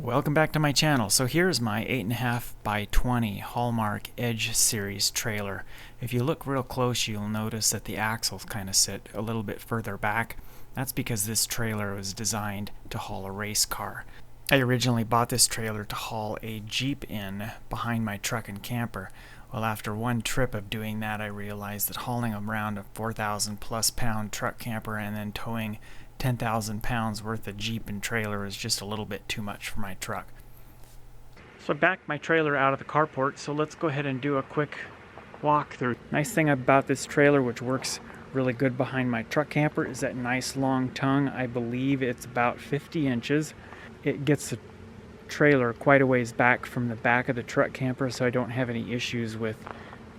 Welcome back to my channel. So here's my 8.5 by 20 Haulmark Edge series trailer. If you look real close, you'll notice that the axles kind of sit a little bit further back. That's because this trailer was designed to haul a race car. I originally bought this trailer to haul a Jeep in behind my truck and camper. Well, after one trip of doing that, I realized that hauling around a 4,000 plus pound truck camper and then towing 10,000 pounds worth of Jeep and trailer is just a little bit too much for my truck. So I backed my trailer out of the carport, so let's go ahead and do a quick walkthrough. Nice thing about this trailer, which works really good behind my truck camper, is that nice long tongue. I believe it's about 50 inches. It gets the trailer quite a ways back from the back of the truck camper, so I don't have any issues with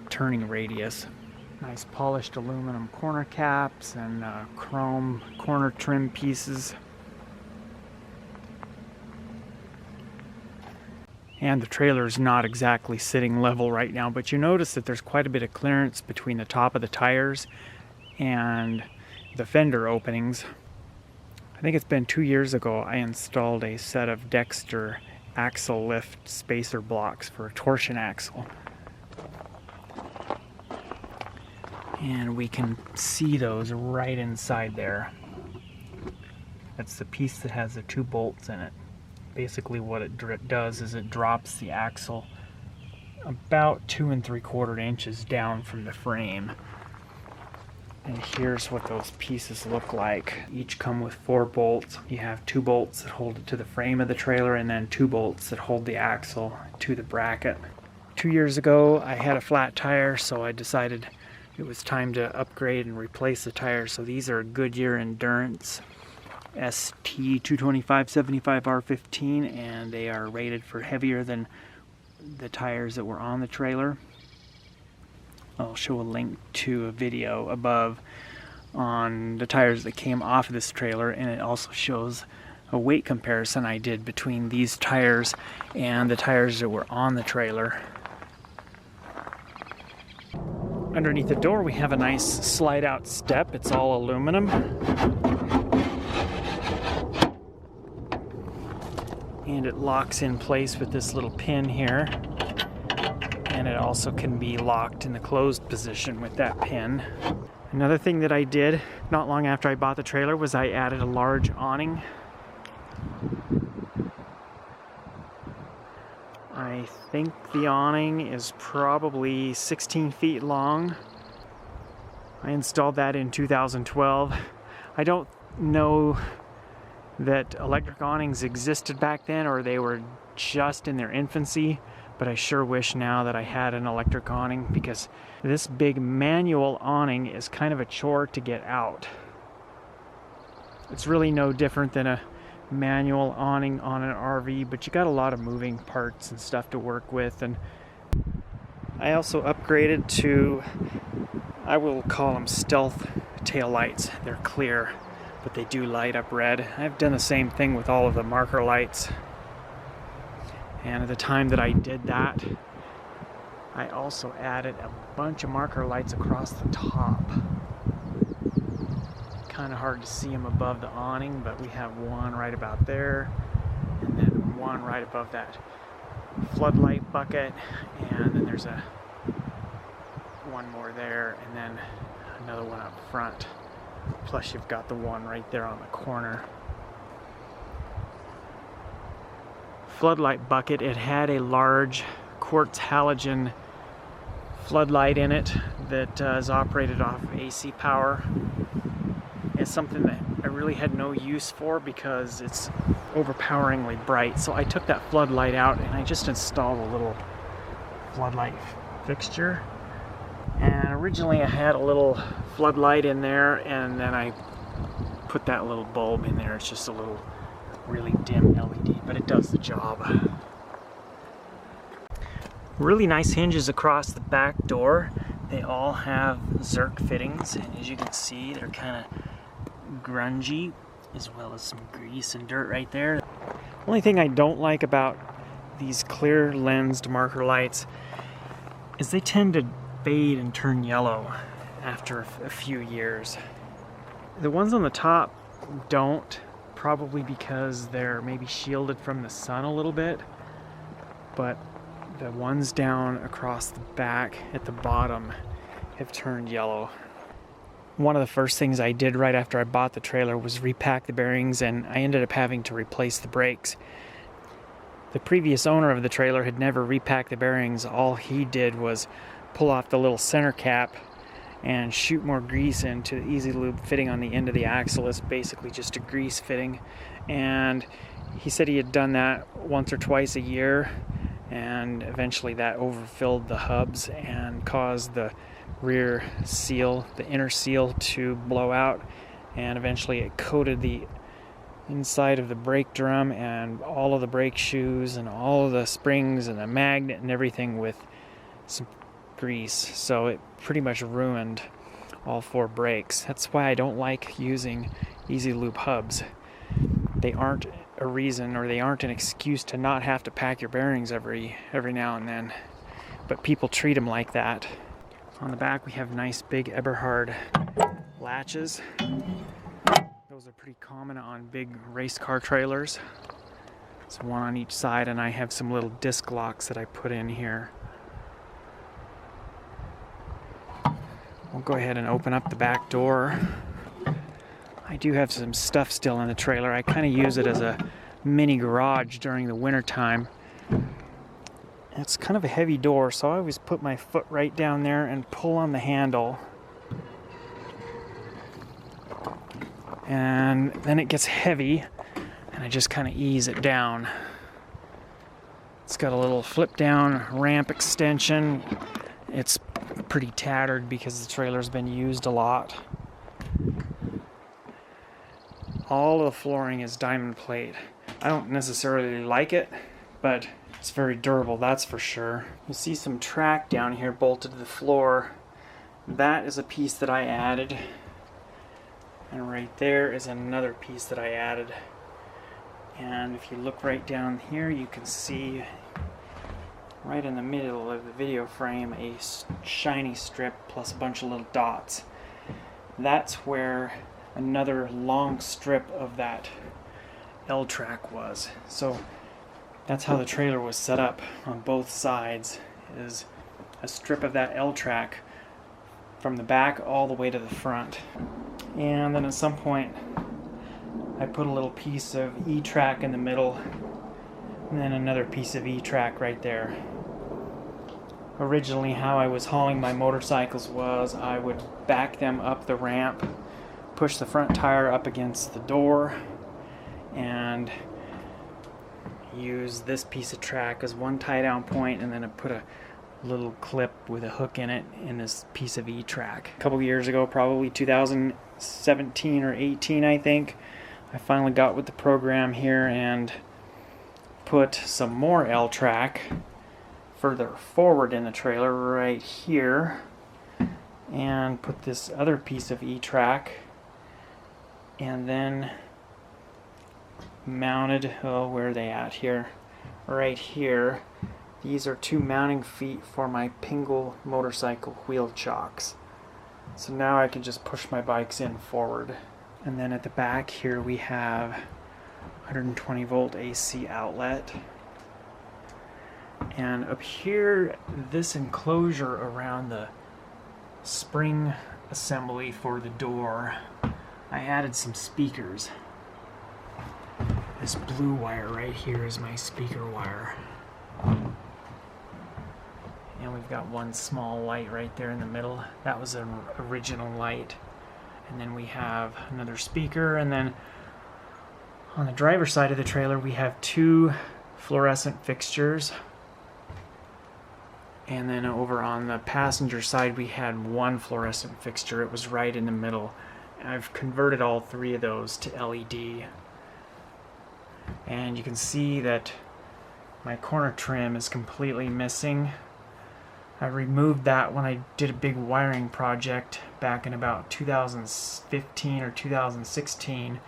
turning radius. Nice polished aluminum corner caps and chrome corner trim pieces. And the trailer is not exactly sitting level right now, but you notice that there's quite a bit of clearance between the top of the tires and the fender openings. I think it's been 2 years ago I installed a set of Dexter axle lift spacer blocks for a torsion axle. And we can see those right inside there. That's the piece that has the 2 bolts in it. Basically what it does is it drops the axle about 2 3/4 inches down from the frame. And here's what those pieces look like. Each come with 4 bolts. You have 2 bolts that hold it to the frame of the trailer and then 2 bolts that hold the axle to the bracket. 2 years ago I had a flat tire, so I decided it was time to upgrade and replace the tires. So these are Goodyear Endurance ST 225/75 R15, and they are rated for heavier than the tires that were on the trailer. I'll show a link to a video above on the tires that came off of this trailer, and it also shows a weight comparison I did between these tires and the tires that were on the trailer. Underneath the door we have a nice slide out step. It's all aluminum. And it locks in place with this little pin here. And it also can be locked in the closed position with that pin. Another thing that I did not long after I bought the trailer was I added a large awning. I think the awning is probably 16 feet long. I installed that in 2012. I don't know that electric awnings existed back then or they were just in their infancy, but I sure wish now that I had an electric awning, because this big manual awning is kind of a chore to get out. It's really no different than a manual awning on an RV, but you got a lot of moving parts and stuff to work with. And I also upgraded to, I will call them stealth tail lights. They're clear, but they do light up red. I've done the same thing with all of the marker lights. And at the time that I did that, I also added a bunch of marker lights across the top. Kind of hard to see them above the awning, but we have one right about there, and then one right above that floodlight bucket, and then there's one more there, and then another one up front. Plus you've got the one right there on the corner. Floodlight bucket, it had a large quartz halogen floodlight in it that is operated off of AC power. It's something that I really had no use for because it's overpoweringly bright. So I took that floodlight out and I just installed a little floodlight fixture. And originally I had a little floodlight in there, and then I put that little bulb in there. It's just a little really dim LED, but it does the job. Really nice hinges across the back door. They all have Zerk fittings, and as you can see, they're kind of grungy, as well as some grease and dirt right there. Only thing I don't like about these clear lensed marker lights is they tend to fade and turn yellow after a few years. The ones on the top don't probably because they're maybe shielded from the sun a little bit, but the ones down across the back at the bottom have turned yellow. One of the first things I did right after I bought the trailer was repack the bearings, and I ended up having to replace the brakes. The previous owner of the trailer had never repacked the bearings. All he did was pull off the little center cap and shoot more grease into the Easy Lube fitting on the end of the axle. It's basically just a grease fitting, and he said he had done that once or twice a year, and eventually that overfilled the hubs and caused the rear seal, the inner seal, to blow out, and eventually it coated the inside of the brake drum and all of the brake shoes and all of the springs and the magnet and everything with some grease. So it pretty much ruined all 4 brakes. That's why I don't like using Easy Lube hubs. They aren't a reason, or they aren't an excuse to not have to pack your bearings every now and then, but people treat them like that. On the back we have nice big Eberhard latches. Those are pretty common on big race car trailers. It's one on each side, and I have some little disc locks that I put in here. We'll go ahead and open up the back door. I do have some stuff still in the trailer. I kind of use it as a mini garage during the winter time. It's kind of a heavy door, so I always put my foot right down there and pull on the handle. And then it gets heavy, and I just kind of ease it down. It's got a little flip down ramp extension. It's pretty tattered because the trailer's been used a lot. All of the flooring is diamond plate. I don't necessarily like it, but it's very durable, that's for sure. You see some track down here bolted to the floor. That is a piece that I added. And right there is another piece that I added. And if you look right down here, you can see right in the middle of the video frame a shiny strip plus a bunch of little dots. That's where another long strip of that L-track was. So that's how the trailer was set up on both sides, is a strip of that L-track from the back all the way to the front. And then at some point I put a little piece of E-track in the middle, and then another piece of E-track right there. Originally, how I was hauling my motorcycles was I would back them up the ramp, push the front tire up against the door, and use this piece of track as one tie down point, and then I put a little clip with a hook in it in this piece of E-track. A couple years ago, probably 2017 or 18, I think, I finally got with the program here and put some more L-track further forward in the trailer right here, and put this other piece of E-track, and then mounted, where are they at here? Right here. These are 2 mounting feet for my Pingle motorcycle wheel chocks. So now I can just push my bikes in forward. And then at the back here we have 120 volt AC outlet. And up here, this enclosure around the spring assembly for the door, I added some speakers. This blue wire right here is my speaker wire. And we've got one small light right there in the middle. That was an original light. And then we have another speaker, and then on the driver's side of the trailer we have 2 fluorescent fixtures. And then over on the passenger side we had 1 fluorescent fixture. It was right in the middle. I've converted all 3 of those to LED. And you can see that my corner trim is completely missing. I removed that when I did a big wiring project back in about 2015 or 2016.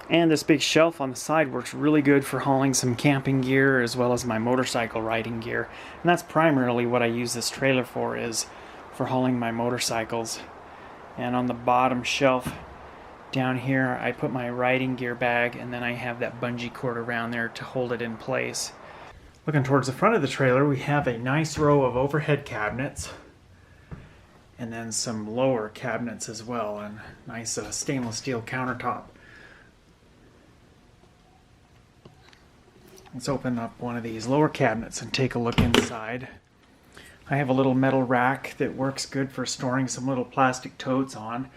And this big shelf on the side works really good for hauling some camping gear as well as my motorcycle riding gear. And that's primarily what I use this trailer for, is for hauling my motorcycles. And on the bottom shelf Down here I put my riding gear bag, and then I have that bungee cord around there to hold it in place. Looking towards the front of the trailer, we have a nice row of overhead cabinets, and then some lower cabinets as well, and nice stainless steel countertop. Let's open up one of these lower cabinets and take a look inside. I have a little metal rack that works good for storing some little plastic totes on.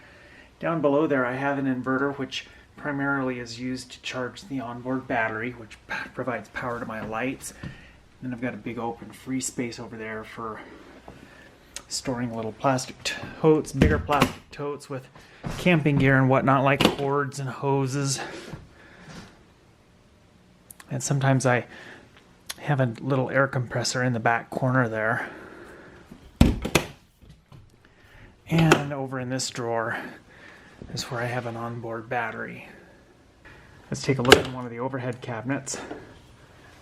Down below there I have an inverter which primarily is used to charge the onboard battery, which provides power to my lights. And I've got a big open free space over there for storing little plastic totes, bigger plastic totes with camping gear and whatnot, like cords and hoses. And sometimes I have a little air compressor in the back corner there. And over in this drawer is where I have an onboard battery. Let's take a look at one of the overhead cabinets.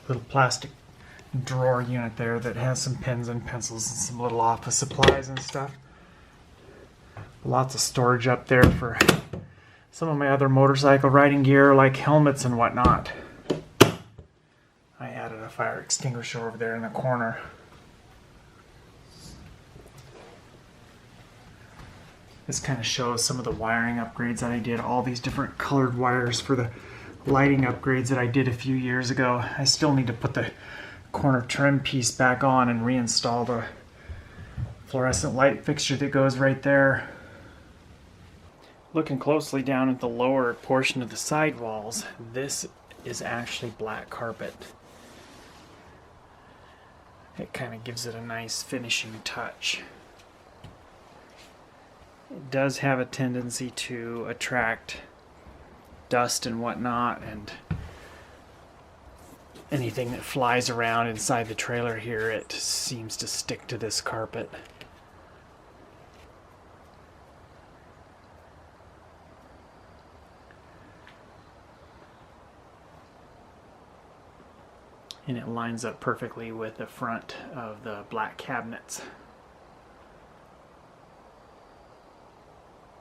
Little plastic drawer unit there that has some pens and pencils and some little office supplies and stuff. Lots of storage up there for some of my other motorcycle riding gear, like helmets and whatnot. I added a fire extinguisher over there in the corner. This kind of shows some of the wiring upgrades that I did, all these different colored wires for the lighting upgrades that I did a few years ago. I still need to put the corner trim piece back on and reinstall the fluorescent light fixture that goes right there. Looking closely down at the lower portion of the sidewalls, this is actually black carpet. It kind of gives it a nice finishing touch. It does have a tendency to attract dust and whatnot, and anything that flies around inside the trailer here, it seems to stick to this carpet. And it lines up perfectly with the front of the black cabinets.